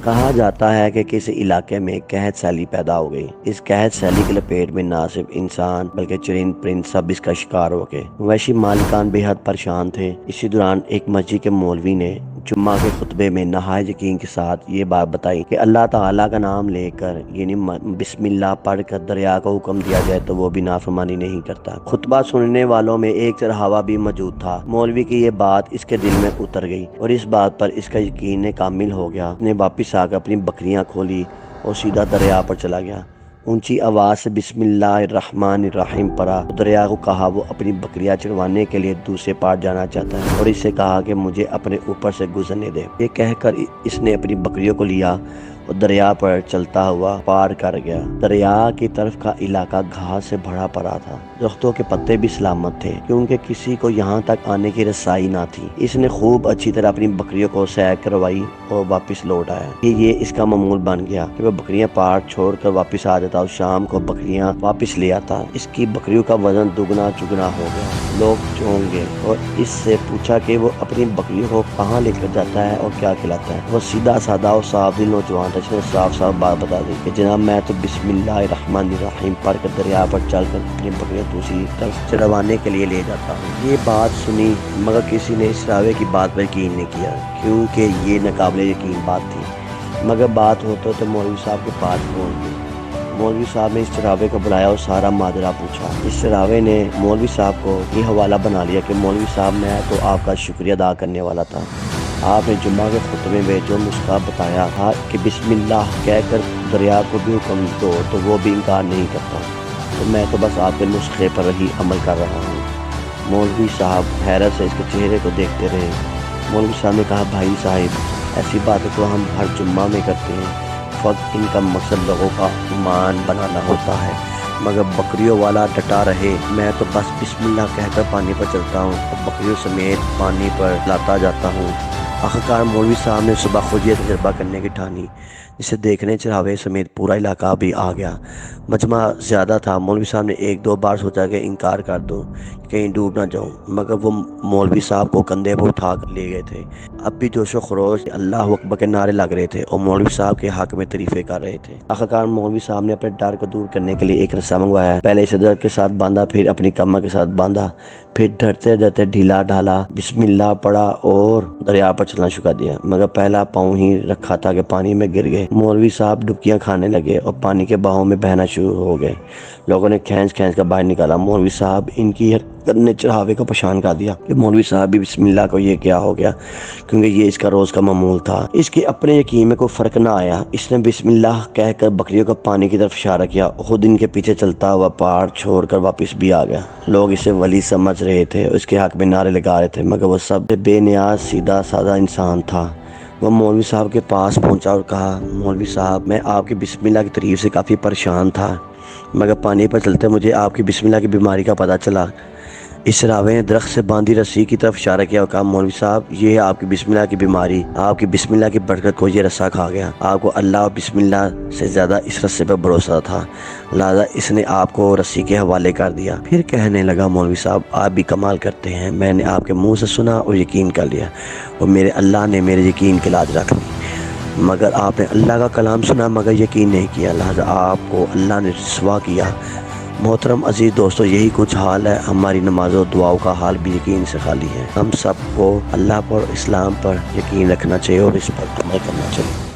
کہا جاتا ہے کہ کسی علاقے میں قحط سیلی پیدا ہو گئی۔ اس قحط سیلی کے لپیٹ میں نہ صرف انسان بلکہ چرند پرند سب اس کا شکار ہو گئے۔ مویشی مالکان بے حد پریشان تھے۔ اسی دوران ایک مسجد کے مولوی نے جمعہ کے خطبے میں نہایت یقین کے ساتھ یہ بات بتائی کہ اللہ تعالیٰ کا نام لے کر یعنی بسم اللہ پڑھ کر دریا کو حکم دیا جائے تو وہ بھی نافرمانی نہیں کرتا۔ خطبہ سننے والوں میں ایک چرواہا بھی موجود تھا۔ مولوی کی یہ بات اس کے دل میں اتر گئی اور اس بات پر اس کا یقین کامل ہو گیا۔ اس نے واپس آ کر اپنی بکریاں کھولی اور سیدھا دریا پر چلا گیا۔ اونچی آواز سے بسم اللہ الرحمن الرحیم پڑھا۔ دریا کو کہا وہ اپنی بکریاں چروانے کے لیے دوسرے پار جانا چاہتا ہے اور اس سے کہا کہ مجھے اپنے اوپر سے گزرنے دے۔ یہ کہہ کر اس نے اپنی بکریوں کو لیا اور دریا پر چلتا ہوا پار کر گیا۔ دریا کی طرف کا علاقہ گھاس سے بھرا پڑا تھا۔ درختوں کے پتے بھی سلامت تھے کیونکہ کسی کو یہاں تک آنے کی رسائی نہ تھی۔ اس نے خوب اچھی طرح اپنی بکریوں کو سیر کروائی اور واپس لوٹ آیا۔ یہ اس کا معمول بن گیا کہ وہ بکریاں پار چھوڑ کر واپس آ جاتا اور شام کو بکریاں واپس لے آتا۔ اس کی بکریوں کا وزن دگنا چگنا ہو گیا۔ لوگ چونک گئے اور اس سے پوچھا کہ وہ اپنی بکریوں کو کہاں لے کر جاتا ہے اور کیا کھلاتا ہے۔ وہ سیدھا سادہ اور صاف دل نوجوان تھا۔ اس نے صاف بات بتا دی کہ جناب میں تو بسم اللہ الرحمن الرحیم پڑھ کر دریا پر چل کر اپنی بکریاں دوسری طرف چروانے کے لیے لے جاتا ہوں۔ یہ بات سنی مگر کسی نے اس چرواہے کی بات پر یقین نہیں کیا کیونکہ یہ ناقابل یقین بات تھی۔ مگر بات ہوتے تو مولوی صاحب کے پاس پہنچ گئی۔ مولوی صاحب نے اس چرواہے کو بلایا اور سارا ماجرا پوچھا۔ اس چرواہے نے مولوی صاحب کو یہ حوالہ بنا لیا کہ مولوی صاحب میں تو آپ کا شکریہ ادا کرنے والا تھا۔ آپ نے جمعہ کے خطبے میں جو نسخہ بتایا تھا کہ بسم اللہ کہہ کر دریا کو بھی حکم دو تو وہ بھی انکار نہیں کرتا، تو میں تو بس آپ کے نسخے پر ہی عمل کر رہا ہوں۔ مولوی صاحب حیرت سے اس کے چہرے کو دیکھتے رہے۔ مولوی صاحب نے کہا بھائی صاحب ایسی باتیں تو ہم ہر جمعہ میں کرتے ہیں، فقط ان کا مقصد لوگوں کا ایمان بنانا ہوتا ہے، مگر بکریوں والا ڈٹا رہے۔ میں تو بس بسم اللہ کہہ کر پانی پر چلتا ہوں اور بکریوں سمیت پانی پر لاتا جاتا ہوں۔ آخرکار مولوی صاحب نے صبح خود یہ تجربہ کرنے کی ٹھانی، جسے دیکھنے چرواہے سمیت پورا علاقہ بھی آ گیا۔ مجمع زیادہ تھا۔ مولوی صاحب نے ایک دو بار سوچا کہ انکار کر دوں کہیں ڈوب نہ جاؤں، مگر وہ مولوی صاحب کو کندھے پر اٹھا کر لے گئے تھے۔ اب بھی جوش و خروش اللہ اکبر کے نعرے لگ رہے تھے اور مولوی صاحب کے حق میں تعریفیں کر رہے تھے۔ آخرکار مولوی صاحب نے اپنے ڈر کو دور کرنے کے لیے ایک رسا منگوایا۔ پہلے اسے درد کے ساتھ باندھا، پھر اپنی کمر کے ساتھ باندھا، پھر ڈرتے ڈرتے ڈھیلا ڈھالا بسم اللہ پڑھا اور دریا پر چلنا شروع کر دیا، مگر پہلا پاؤں ہی رکھا تھا کہ پانی میں گر گئے۔ مولوی صاحب ڈبکیاں کھانے لگے اور پانی کے بہاؤ میں بہنا شروع ہو گئے۔ لوگوں نے کھینچ کر باہر نکالا۔ مولوی صاحب ان کی حرکت نے چرواہے کو پریشان کر دیا کہ مولوی صاحب بھی بسم اللہ کو یہ کیا ہو گیا، کیونکہ یہ اس کا روز کا معمول تھا۔ اس کے اپنے یقین میں کوئی فرق نہ آیا۔ اس نے بسم اللہ کہہ کر بکریوں کو پانی کی طرف اشارہ کیا، خود ان کے پیچھے چلتا ہوا پہاڑ چھوڑ کر واپس بھی آ گیا۔ لوگ اسے ولی سمجھ رہے تھے اور اس کے حق میں نعرے لگا رہے تھے، مگر وہ سب سے بے نیاز سیدھا سادہ انسان تھا۔ وہ مولوی صاحب کے پاس پہنچا اور کہا مولوی صاحب میں آپ کی بسم اللہ کی تعریف سے کافی پریشان تھا، مگر پانی پر چلتے مجھے آپ کی بسم اللہ کی بیماری کا پتہ چلا۔ اس چرواہے نے درخت سے باندھی رسی کی طرف اشارہ کیا اور کہا مولوی صاحب یہ ہے آپ کی بسم اللہ کی بیماری، آپ کی بسم اللہ کی برکت کو یہ رسا کھا گیا۔ آپ کو اللہ اور بسم اللہ سے زیادہ اس رسے پر بھروسہ تھا، لہذا اس نے آپ کو رسی کے حوالے کر دیا۔ پھر کہنے لگا مولوی صاحب آپ بھی کمال کرتے ہیں، میں نے آپ کے منہ سے سنا اور یقین کر لیا اور میرے اللہ نے میرے یقین کی لاج رکھ لی، مگر آپ نے اللہ کا کلام سنا مگر یقین نہیں کیا، لہذا آپ کو اللہ نے رسوا کیا۔ محترم عزیز دوستو، یہی کچھ حال ہے ہماری نمازوں دعاؤں کا حال بھی یقین سے خالی ہے۔ ہم سب کو اللہ پر اسلام پر یقین رکھنا چاہیے اور اس پر عمل کرنا چاہیے۔